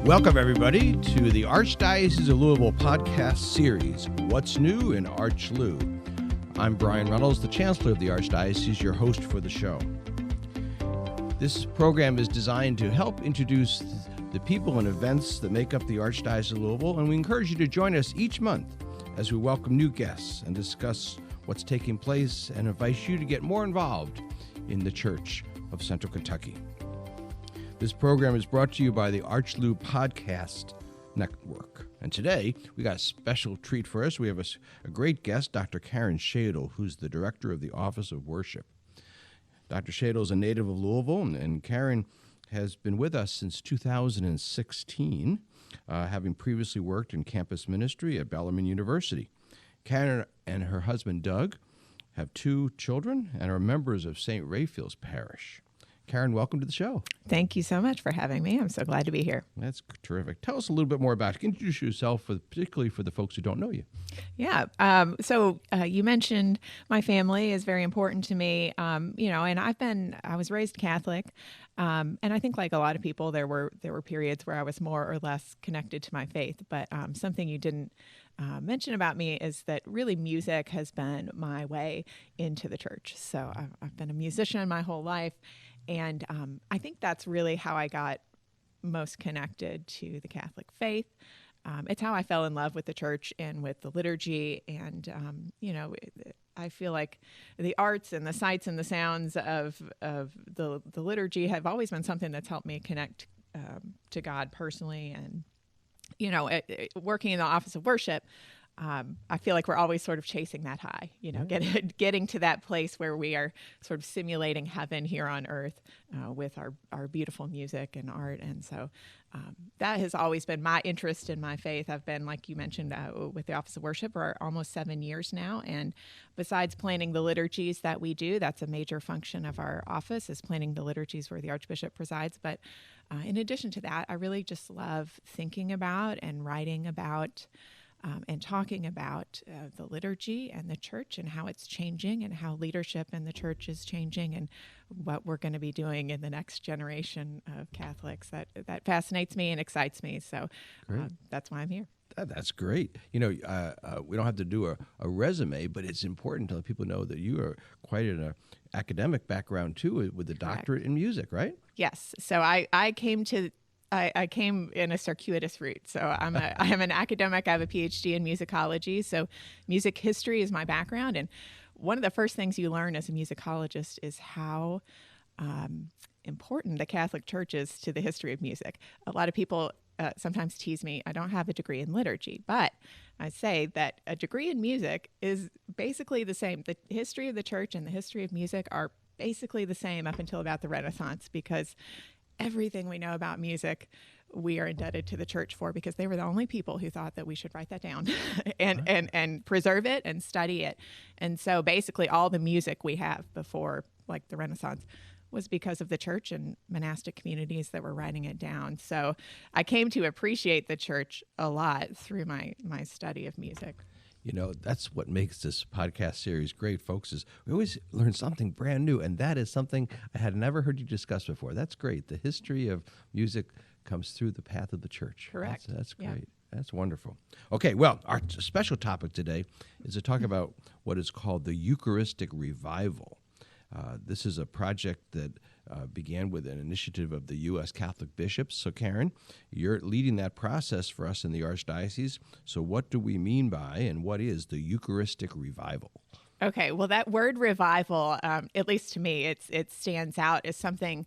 Welcome, everybody, to the Archdiocese of Louisville podcast series, What's New in ArchLou. I'm Brian Reynolds, the Chancellor of the Archdiocese, your host for the show. This program is designed to help introduce the people and events that make up the Archdiocese of Louisville, and we encourage you to join us each month as we welcome new guests and discuss what's taking place and invite you to get more involved in the Church of Central Kentucky. This program is brought to you by the ArchLou Podcast Network. And today, we got a special treat for us. We have a great guest, Dr. Karen Shadle, who's the Director of the Office of Worship. Dr. Shadle is a native of Louisville, and Karen has been with us since 2016, having previously worked in campus ministry at Bellarmine University. Karen and her husband, Doug, have 2 children and are members of St. Raphael's Parish. Karen, welcome to the show. Thank you so much for having me. I'm so glad to be here. That's terrific. Tell us a little bit more about you. Introduce yourself, particularly for the folks who don't know you. Yeah. So you mentioned my family is very important to me. And I was raised Catholic. And I think like a lot of people, there were periods where I was more or less connected to my faith. But something you didn't mention about me is that really music has been my way into the church. So I've been a musician my whole life. And I think that's really how I got most connected to the Catholic faith. It's how I fell in love with the church and with the liturgy. And, I feel like the arts and the sights and the sounds of the liturgy have always been something that's helped me connect to God personally. And, working in the Office of Worship, I feel like we're always sort of chasing that high, getting to that place where we are sort of simulating heaven here on earth with our beautiful music and art. And so that has always been my interest in my faith. I've been, like you mentioned, with the Office of Worship for almost 7 years now. And besides planning the liturgies that we do, that's a major function of our office, is planning the liturgies where the Archbishop presides. But in addition to that, I really just love thinking about and writing about and talking about the liturgy and the church and how it's changing and how leadership in the church is changing and what we're going to be doing in the next generation of Catholics. That fascinates me and excites me. So that's why I'm here. That's great. We don't have to do a resume, but it's important to let people know that you are quite an academic background, too, with a doctorate in music, right? Yes. So I came in a circuitous route. So I am an academic. I have a PhD in musicology. So music history is my background. And one of the first things you learn as a musicologist is how important the Catholic Church is to the history of music. A lot of people sometimes tease me, I don't have a degree in liturgy, but I say that a degree in music is basically the same. The history of the church and the history of music are basically the same up until about the Renaissance, because everything we know about music, we are indebted to the church for, because they were the only people who thought that we should write that down and preserve it and study it. And so basically all the music we have before like the Renaissance was because of the church and monastic communities that were writing it down. So I came to appreciate the church a lot through my study of music. That's what makes this podcast series great, folks, is we always learn something brand new, and that is something I had never heard you discuss before. That's great. The history of music comes through the path of the church. Correct. That's great. Yeah. That's wonderful. Okay, well, our special topic today is to talk about what is called the Eucharistic Revival. This is a project that began with an initiative of the U.S. Catholic bishops. So, Karen, you're leading that process for us in the Archdiocese. So what do we mean by and what is the Eucharistic Revival? Okay, well, that word revival, at least to me, it stands out as something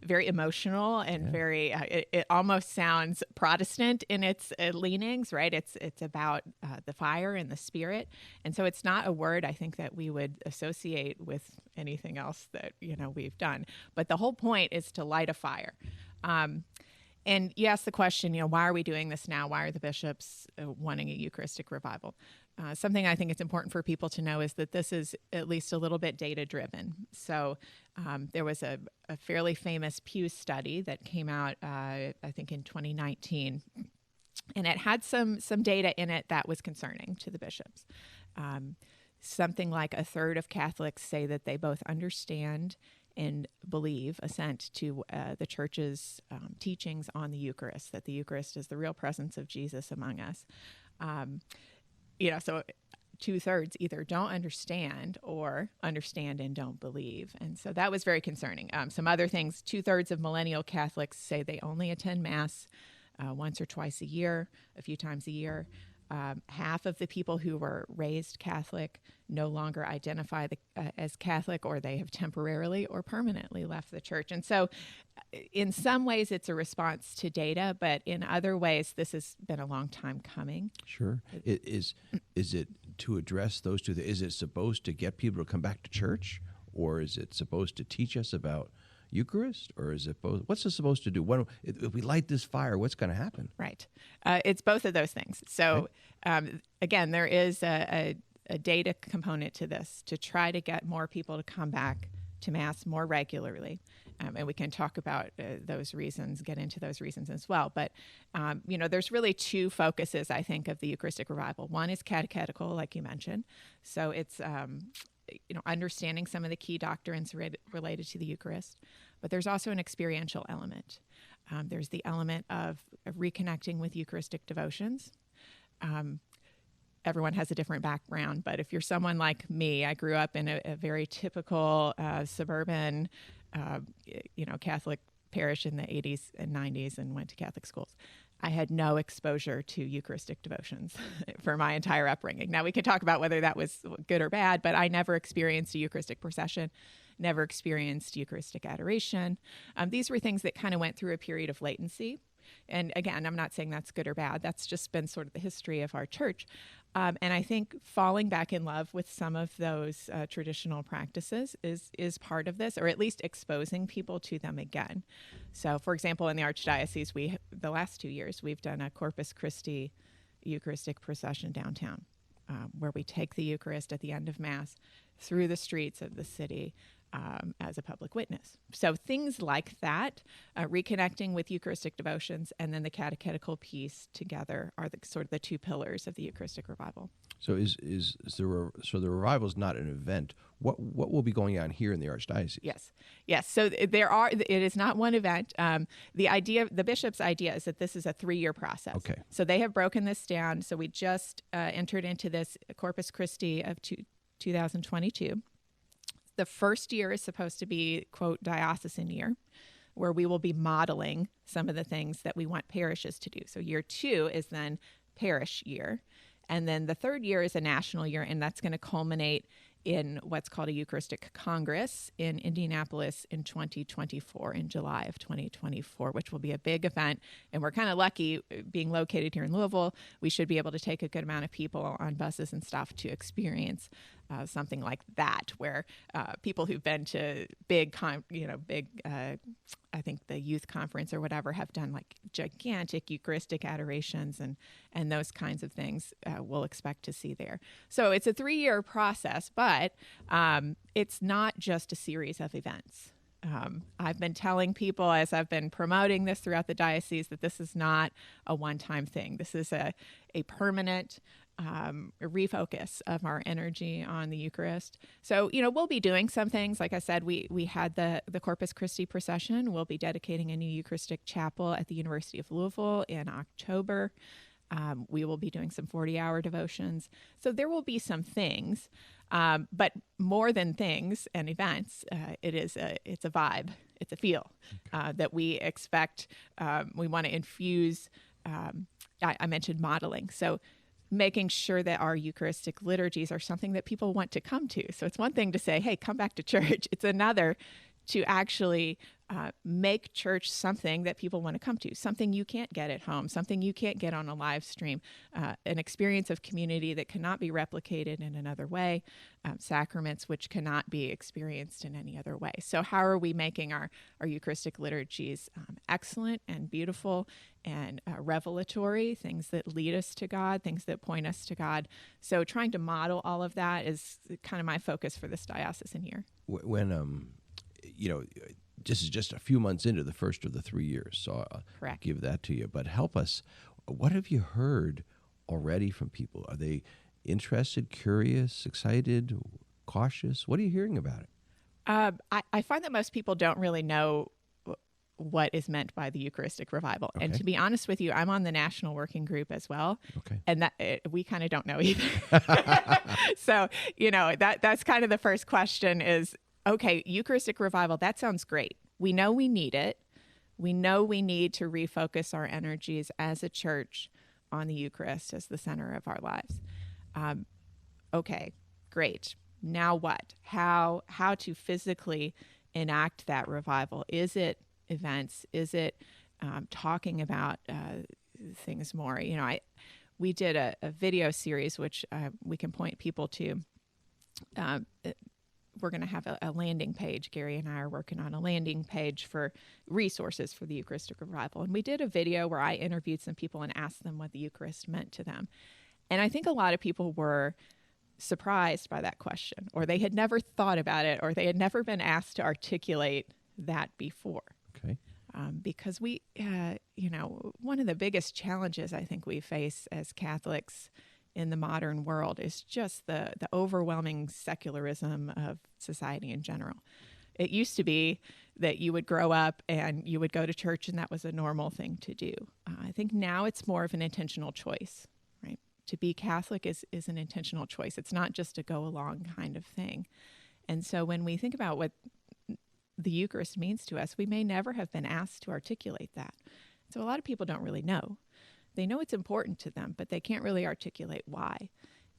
very emotional and very, it almost sounds Protestant in its leanings, right? It's about the fire and the Spirit. And so it's not a word I think that we would associate with anything else that, we've done. But the whole point is to light a fire. And you ask the question, why are we doing this now? Why are the bishops wanting a Eucharistic revival? Something I think it's important for people to know is that this is at least a little bit data-driven. So there was a fairly famous Pew study that came out, I think, in 2019, and it had some data in it that was concerning to the bishops. Something like a third of Catholics say that they both understand and believe, assent to the Church's teachings on the Eucharist, that the Eucharist is the real presence of Jesus among us. So 2/3 either don't understand or understand and don't believe. And so that was very concerning. Some other things, 2/3 of millennial Catholics say they only attend Mass once or twice a year, a few times a year. Half of the people who were raised Catholic no longer identify as Catholic, or they have temporarily or permanently left the Church. And so in some ways it's a response to data, but in other ways this has been a long time coming. Sure. Is it to address those two? Is it supposed to get people to come back to church, or is it supposed to teach us about Eucharist, or is it both? What's it supposed to do? If we light this fire, what's going to happen? Right. It's both of those things. So again, there is a data component to this to try to get more people to come back to Mass more regularly. And we can talk about those reasons, get into those reasons as well. But, there's really two focuses, I think, of the Eucharistic Revival. One is catechetical, like you mentioned. So it's understanding some of the key doctrines related to the Eucharist. But there's also an experiential element. There's the element of reconnecting with Eucharistic devotions. Everyone has a different background, but if you're someone like me, I grew up in a very typical suburban, Catholic parish in the 80s and 90s and went to Catholic schools. I had no exposure to Eucharistic devotions for my entire upbringing. Now, we can talk about whether that was good or bad, but I never experienced a Eucharistic procession, never experienced Eucharistic adoration. These were things that kind of went through a period of latency. And again, I'm not saying that's good or bad. That's just been sort of the history of our Church. And I think falling back in love with some of those traditional practices is part of this, or at least exposing people to them again. So, for example, in the archdiocese, the last 2 years, we've done a Corpus Christi Eucharistic procession downtown, where we take the Eucharist at the end of Mass through the streets of the city as a public witness. So things like that, reconnecting with Eucharistic devotions, and then the catechetical piece together are sort of the two pillars of the Eucharistic Revival. So the revival is not an event. What will be going on here in the archdiocese? Yes. So it is not one event. The bishop's idea is that this is a 3-year process. Okay. So they have broken this down. So we just entered into this Corpus Christi of 2022. The first year is supposed to be, quote, diocesan year, where we will be modeling some of the things that we want parishes to do. So year 2 is then parish year. And then the third year is a national year, and that's going to culminate in what's called a Eucharistic Congress in Indianapolis in 2024, in July of 2024, which will be a big event. And we're kind of lucky being located here in Louisville. We should be able to take a good amount of people on buses and stuff to experience something like that, where people who've been to I think the youth conference or whatever have done like gigantic Eucharistic adorations and those kinds of things we'll expect to see there. So it's a 3-year process, but it's not just a series of events. I've been telling people as I've been promoting this throughout the diocese that this is not a one-time thing. This is a permanent refocus of our energy on the Eucharist. So, we'll be doing some things. Like I said, we had the Corpus Christi procession. We'll be dedicating a new Eucharistic chapel at the University of Louisville in October. We will be doing some 40-hour devotions. So there will be some things, but more than things and events, it's a vibe, it's a feel that we expect. We want to infuse. I mentioned modeling, so making sure that our Eucharistic liturgies are something that people want to come to. So it's one thing to say, hey, come back to church. It's another to actually make church something that people want to come to, something you can't get at home, something you can't get on a live stream, an experience of community that cannot be replicated in another way, sacraments which cannot be experienced in any other way. So how are we making our Eucharistic liturgies excellent and beautiful and revelatory, things that lead us to God, things that point us to God? So trying to model all of that is kind of my focus for this diocesan year. When this is just a few months into the first of the 3 years, so I'll give that to you. But help us. What have you heard already from people? Are they interested, curious, excited, cautious? What are you hearing about it? I find that most people don't really know what is meant by the Eucharistic Revival. Okay. And to be honest with you, I'm on the national working group as well. Okay. And we kind of don't know either. So, that's kind of the first question is, okay, Eucharistic Revival, that sounds great. We know we need it. We know we need to refocus our energies as a church on the Eucharist as the center of our lives. Okay, great. Now what? How to physically enact that revival? Is it events? Is it talking about things more? We did a video series, which we can point people to. We're going to have a landing page. Gary and I are working on a landing page for resources for the Eucharistic Revival. And we did a video where I interviewed some people and asked them what the Eucharist meant to them. And I think a lot of people were surprised by that question, or they had never thought about it, or they had never been asked to articulate that before. Okay. Because we, one of the biggest challenges I think we face as Catholics in the modern world is just the overwhelming secularism of society in general. It used to be that you would grow up and you would go to church and that was a normal thing to do. I think now it's more of an intentional choice, right? To be Catholic is an intentional choice. It's not just a go along kind of thing. And so when we think about what the Eucharist means to us, we may never have been asked to articulate that. So a lot of people don't really know. They know it's important to them, but they can't really articulate why.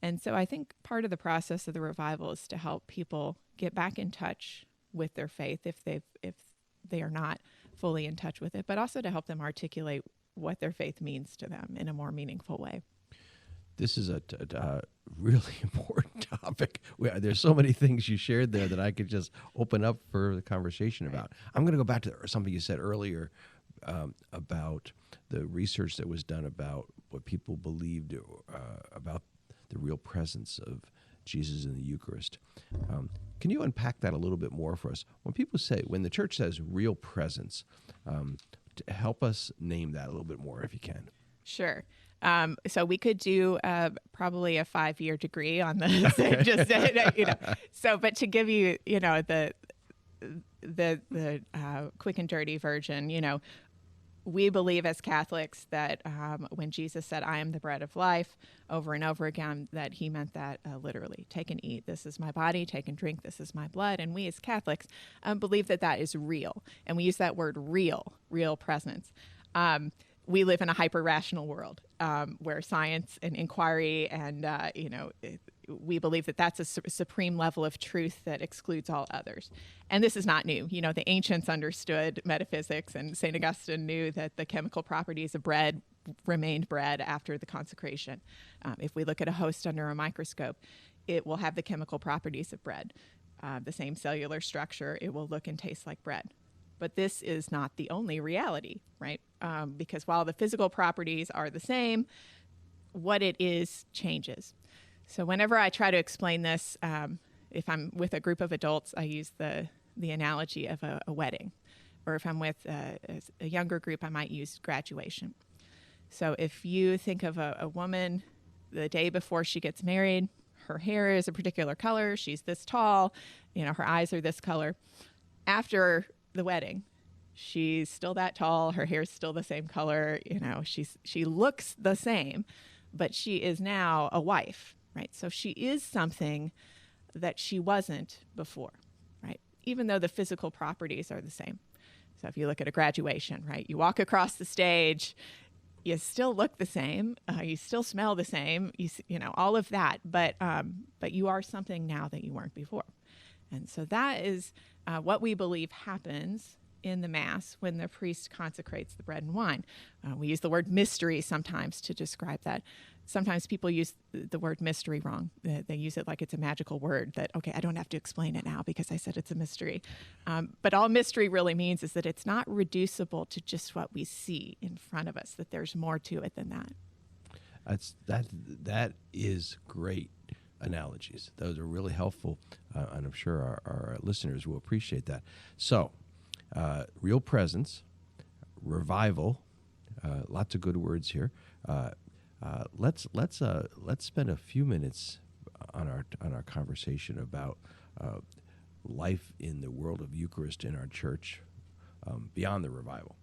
And so I think part of the process of the revival is to help people get back in touch with their faith if they are not fully in touch with it, but also to help them articulate what their faith means to them in a more meaningful way. This is a really important topic. There's so many things you shared there that I could just open up for the conversation about. I'm going to go back to something you said earlier about the research that was done about what people believed about the real presence of Jesus in the Eucharist. Can you unpack that a little bit more for us? When the church says real presence, to help us name that a little bit more if you can. Sure. So we could do probably a 5-year degree on this. Okay. But to give you, the quick and dirty version, we believe as Catholics that when Jesus said, "I am the bread of life," over and over again, that he meant that literally. Take and eat. This is my body. Take and drink. This is my blood. And we as Catholics believe that that is real. And we use that word real presence. We live in a hyper-rational world where science and inquiry and, we believe that that's a supreme level of truth that excludes all others. And this is not new. The ancients understood metaphysics, and St. Augustine knew that the chemical properties of bread remained bread after the consecration. If we look at a host under a microscope, it will have the chemical properties of bread. The same cellular structure, it will look and taste like bread. But this is not the only reality, right? Because while the physical properties are the same, what it is changes. So whenever I try to explain this, if I'm with a group of adults, I use the analogy of a wedding. Or if I'm with a younger group, I might use graduation. So if you think of a woman the day before she gets married, her hair is a particular color, she's this tall, her eyes are this color. After the wedding, she's still that tall, her hair's still the same color, she looks the same, but she is now a wife, right? So she is something that she wasn't before, right? Even though the physical properties are the same. So if you look at a graduation, right, you walk across the stage, you still look the same, you still smell the same, all of that, but you are something now that you weren't before. And so that is what we believe happens in the Mass when the priest consecrates the bread and wine. We use the word mystery sometimes to describe that. Sometimes people use the word mystery wrong. They use it like it's a magical word that, okay, I don't have to explain it now because I said it's a mystery. But all mystery really means is that it's not reducible to just what we see in front of us, that there's more to it than that. That is great analogies. Those are really helpful, and I'm sure our listeners will appreciate that. So, real presence, revival, lots of good words here. Let's spend a few minutes on our conversation about life in the world of Eucharist in our church beyond the revival.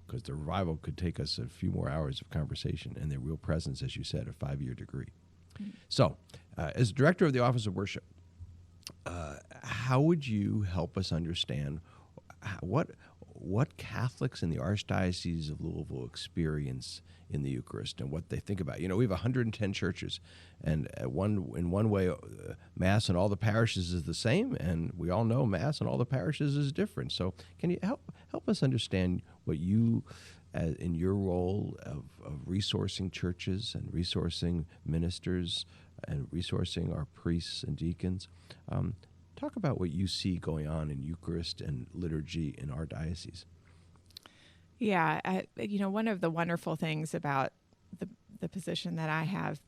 Because the revival could take us a few more hours of conversation, and their real presence, as you said, a 5-year degree. Mm-hmm. So, as director of the Office of Worship, how would you help us understand what Catholics in the Archdiocese of Louisville experience in the Eucharist and what they think about? We have 110 churches, and in one way, Mass in all the parishes is the same, and we all know Mass in all the parishes is different. So can you help us understand what you, in your role of resourcing churches and resourcing ministers and resourcing our priests and deacons, talk about what you see going on in Eucharist and liturgy in our diocese. Yeah, one of the wonderful things about the position that I have,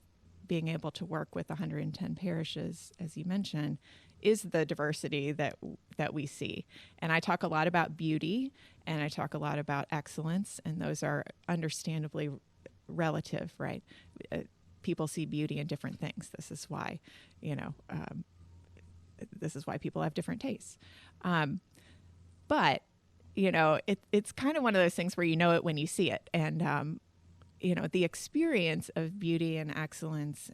being able to work with 110 parishes, as you mentioned, is the diversity that we see. And I talk a lot about beauty, and I talk a lot about excellence, and those are understandably relative, right? People see beauty in different things. This is why, people have different tastes. But it's kind of one of those things where you know it when you see it. And, the experience of beauty and excellence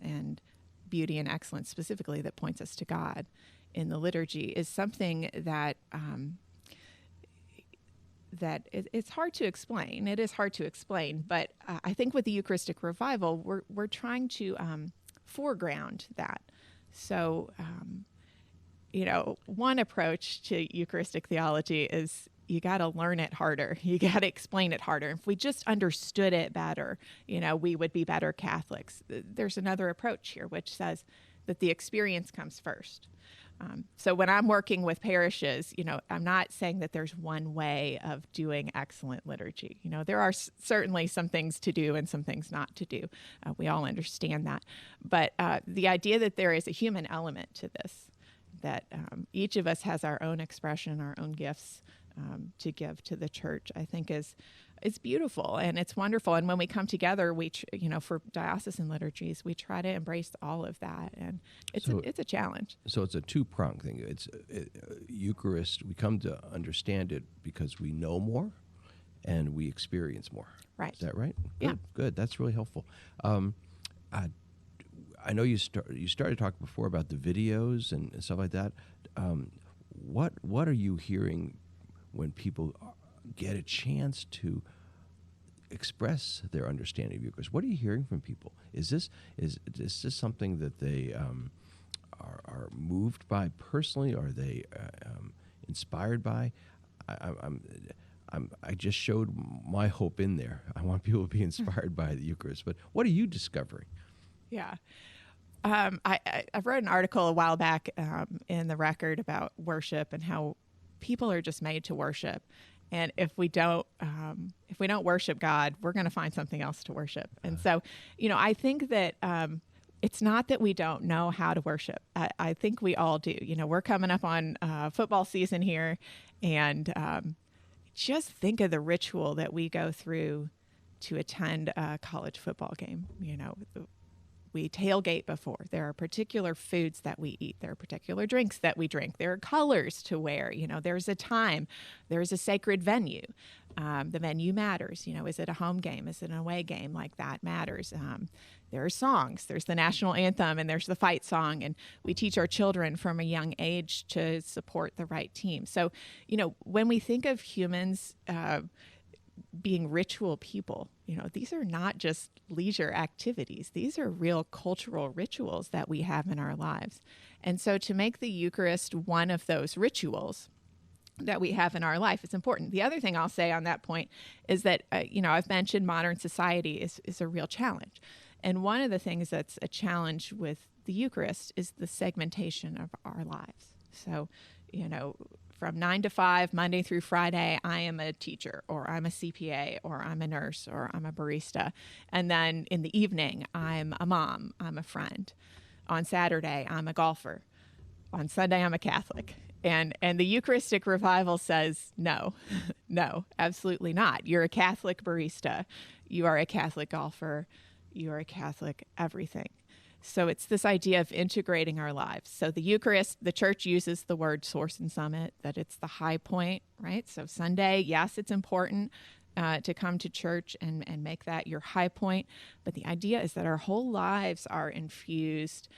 specifically that points us to God in the liturgy is something that it's hard to explain. It is hard to explain, but I think with the Eucharistic Revival, we're trying to foreground that. So, one approach to Eucharistic theology is you got to learn it harder. You got to explain it harder. If we just understood it better, we would be better Catholics. There's another approach here, which says that the experience comes first. So when I'm working with parishes, I'm not saying that there's one way of doing excellent liturgy. There are certainly some things to do and some things not to do. We all understand that. But the idea that there is a human element to this, that each of us has our own expression, our own gifts to give to the church, I think it's beautiful and it's wonderful. And when we come together, for diocesan liturgies, we try to embrace all of that, and it's a challenge. So it's a two-pronged thing. It's Eucharist. We come to understand it because we know more, and we experience more. Right. Is that right? Yeah. Good. That's really helpful. I know you started talking before about the videos and stuff like that. What are you hearing when people get a chance to express their understanding of Eucharist? What are you hearing from people? Is this something that they are moved by personally? Are they inspired by? I just showed my hope in there. I want people to be inspired by the Eucharist. But what are you discovering? Yeah. I wrote an article a while back in the Record about worship and how people are just made to worship. And if we don't worship God, we're going to find something else to worship. And so, I think that it's not that we don't know how to worship. I think we all do. We're coming up on football season here, and just think of the ritual that we go through to attend a college football game. We tailgate before. There are particular foods that we eat. There are particular drinks that we drink. There are colors to wear. There's a time. There's a sacred venue. The venue matters. Is it a home game? Is it an away game? Like that matters. There are songs. There's the national anthem and there's the fight song. And we teach our children from a young age to support the right team. So, when we think of humans being ritual people, these are not just leisure activities. These are real cultural rituals that we have in our lives. And so to make the Eucharist one of those rituals that we have in our life is important. The other thing I'll say on that point is that, I've mentioned modern society is a real challenge. And one of the things that's a challenge with the Eucharist is the segmentation of our lives. So, from 9 to 5, Monday through Friday, I am a teacher, or I'm a CPA, or I'm a nurse, or I'm a barista. And then in the evening, I'm a mom, I'm a friend. On Saturday, I'm a golfer. On Sunday, I'm a Catholic. And the Eucharistic Revival says, no, absolutely not. You're a Catholic barista. You are a Catholic golfer. You are a Catholic everything. So it's this idea of integrating our lives. So the Eucharist, the church uses the word source and summit, that it's the high point, right? So Sunday, yes, it's important to come to church and make that your high point. But the idea is that our whole lives are infused.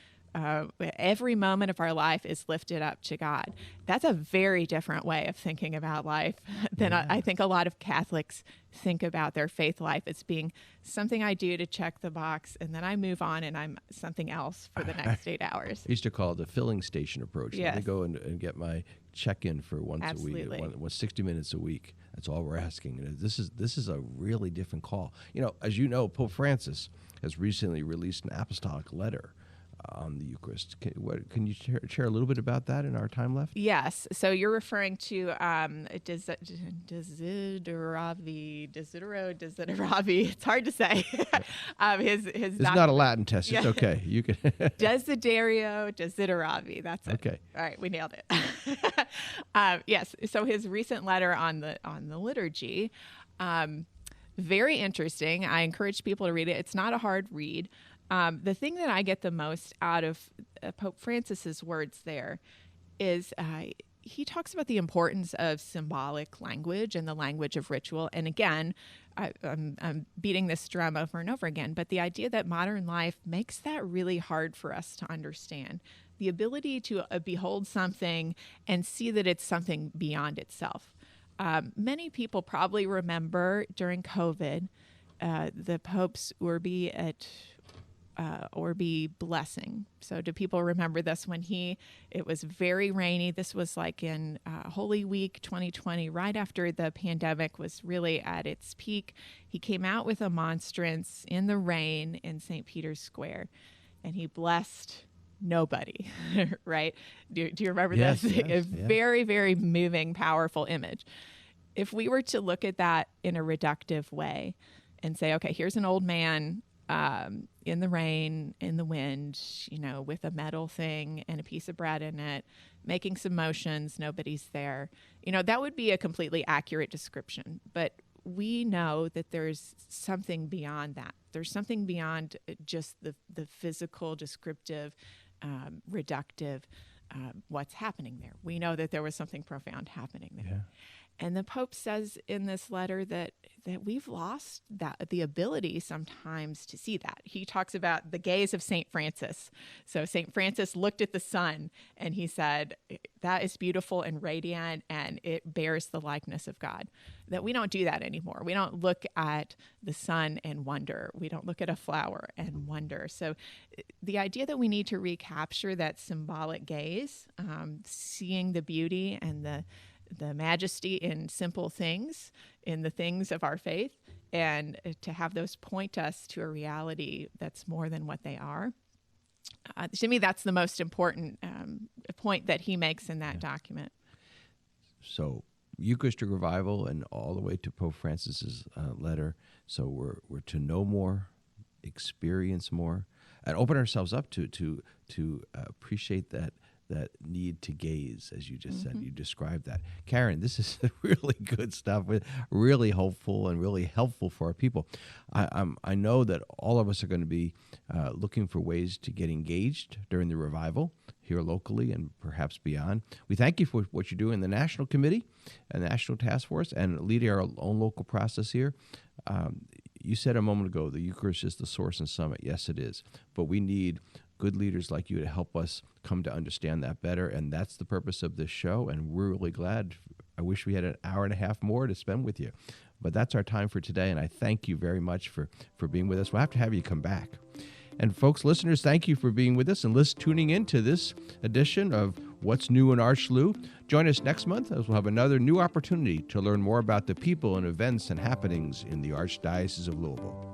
Every moment of our life is lifted up to God. That's a very different way of thinking about life than I think a lot of Catholics think about their faith life as being something I do to check the box, and then I move on and I'm something else for the next 8 hours. I used to call it the filling station approach. Yes. Let me go and get my check-in for once Absolutely. a week, 60 minutes a week. That's all we're asking. And this is a really different call. As you know, Pope Francis has recently released an apostolic letter on the Eucharist. Can you share a little bit about that in our time left? Yes. So you're referring to Desideravi. It's hard to say. It's not a Latin test. It's okay. You can. Desideravi. That's it. Okay. All right, we nailed it. Yes. So his recent letter on the liturgy, very interesting. I encourage people to read it. It's not a hard read. The thing that I get the most out of Pope Francis's words there is he talks about the importance of symbolic language and the language of ritual. And again, I'm beating this drum over and over again, but the idea that modern life makes that really hard for us to understand. The ability to behold something and see that it's something beyond itself. Many people probably remember during COVID, the Pope's Urbi et Orbi blessing. So do people remember this when it was very rainy. This was like in Holy Week 2020, right after the pandemic was really at its peak. He came out with a monstrance in the rain in St. Peter's Square, and he blessed nobody, right? Do you remember Yes, this? yes, A very, very moving, powerful image. If we were to look at that in a reductive way and say, okay, here's an old man in the rain, in the wind, with a metal thing and a piece of bread in it, making some motions, nobody's there. That would be a completely accurate description. But we know that there's something beyond that. There's something beyond just the physical, descriptive, reductive, what's happening there. We know that there was something profound happening there. Yeah. And the Pope says in this letter that we've lost the ability sometimes to see that. He talks about the gaze of St. Francis. So St. Francis looked at the sun and he said, that is beautiful and radiant and it bears the likeness of God. That we don't do that anymore. We don't look at the sun and wonder. We don't look at a flower and wonder. So the idea that we need to recapture that symbolic gaze, seeing the beauty and the majesty in simple things, in the things of our faith, and to have those point us to a reality that's more than what they are. To me, that's the most important point that he makes in that document. So Eucharistic Revival and all the way to Pope Francis's letter. So we're to know more, experience more, and open ourselves up to appreciate that need to gaze, as you just said. You described that. Karen, this is really good stuff, really hopeful and really helpful for our people. I know that all of us are going to be looking for ways to get engaged during the revival here locally and perhaps beyond. We thank you for what you do in the National Committee and National Task Force and leading our own local process here. You said a moment ago, the Eucharist is the source and summit. Yes, it is. But we need good leaders like you to help us come to understand that better, and that's the purpose of this show, and we're really glad. I wish we had an hour and a half more to spend with you, but that's our time for today, and I thank you very much for being with us. We'll have to have you come back. And folks, listeners, thank you for being with us and tuning in to this edition of What's New in ArchLou. Join us next month as we'll have another new opportunity to learn more about the people and events and happenings in the Archdiocese of Louisville.